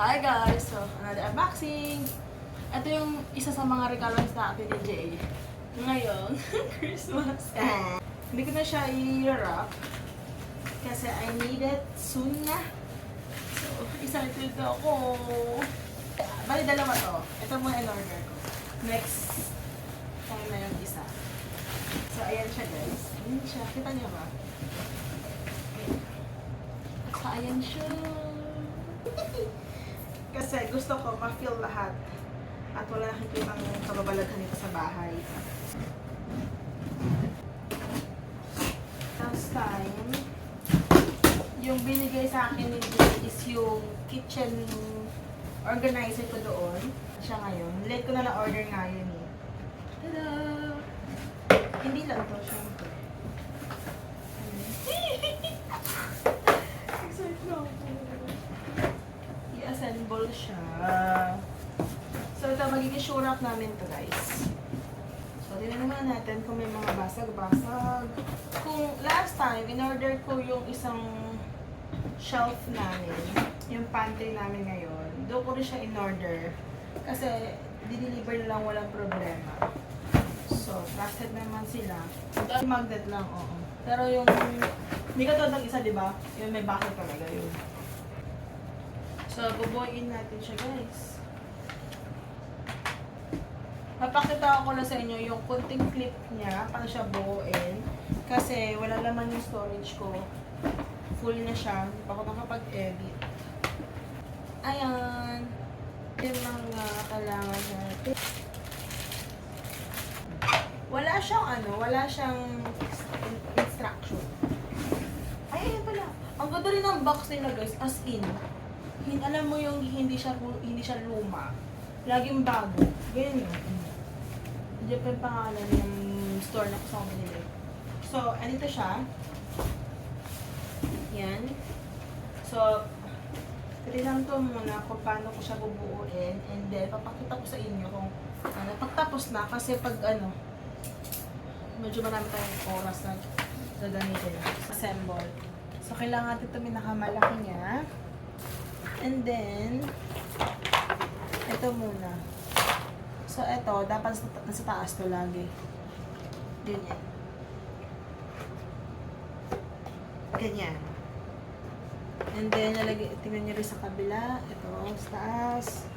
Hi guys! So, another unboxing! Ito yung isa sa mga regalos natin ni Jay. Ngayon, Christmas. Hindi ko na siya i-wrap kasi I need it soon na. So, excited ako. Bali, dalawa to. Ito muna in-order ko. Next time na yung isa. So, ayan siya guys. Ayan siya. Kita niyo ba? So, ayan siya. Kasi gusto ko ma-feel lahat at wala nakikitang kababalaghan nito sa bahay. Last time, yung binigay sa akin ni Jay is yung kitchen organizer ko doon. Siya ngayon. Late ko na na-order nga yun eh. Tada! Hindi lang to, syempre. Excited na ako. I-assemble siya. So, ito, magiging shoe rack namin to guys. So, tingnan naman natin kung may mga basag-basag. Kung last time, in-order ko yung isang shelf namin, yung pantry namin ngayon, doon ko rin siya in-order. Kasi, di-deliver na lang, walang problema. So, trusted naman sila. Magnet lang, oo. Pero yung, hindi ka ng isa, di ba? Yung may bakit talaga yun. So, bubuuin natin siya, guys. Papakita ko na sa inyo yung kunting clip niya, paano siya buuin. Kasi wala naman yung storage ko. Full na siya. Hindi pa ako nakapag-edit. Ayan. Yung mga kailangan natin. Wala siyang wala siyang instruction. Ay, ayan pala. Ang ganda rin ng box nila, guys. As in. Alam mo yung hindi siya luma. Laging bago. Ganyan yun. Diyan pa yung pangalan ng store na gusto ko binili. So, andito siya. Yan. So, titignan ko muna kung paano ko siya bubuuin. And then, papakita ko sa inyo kung pagtapos na. Kasi pag medyo marami tayong oras na gagamitin. Assemble. So, kailangan ito pinakamalaki niya. And then, ito muna. So, ito, dapat nasa taas to lagi. Ganyan. Ganyan. And then, tingnan nyo rin sa kabila. Ito, sa taas.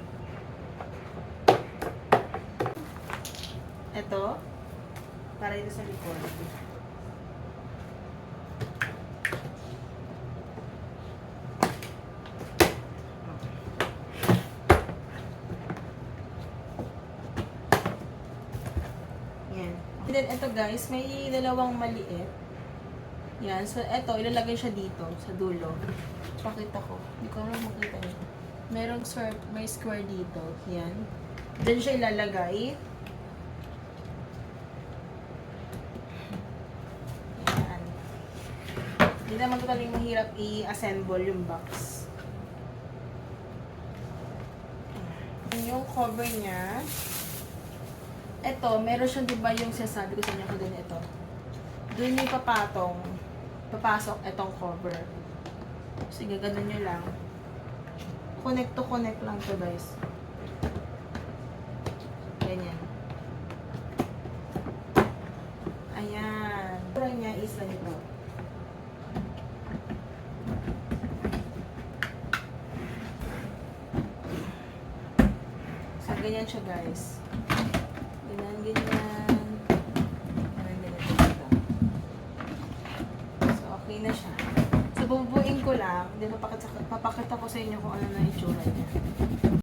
Ito, para ito sa likod. And then, ito guys, may dalawang maliit. Yan. So, ito, ilalagay siya dito, sa dulo. Pakita ko. Hindi ko naman makita yun. May square dito. Yan. Diyan siya ilalagay. Yan. Hindi naman talagang mahirap i-assemble yung box. Yung cover niya. Ito, meron siya, diba yung sinasabi ko sa inyo ko din ito. Doon yung papasok itong cover. Sige, ganun nyo lang. Connect to connect lang to guys. Ganyan. Ayan. Kurang niya is ganito. So, ganyan siya guys. Ganyan. So, okay na siya. So, bubuin ko lang. Then, papakita ko sa inyo kung ano na itsura niya.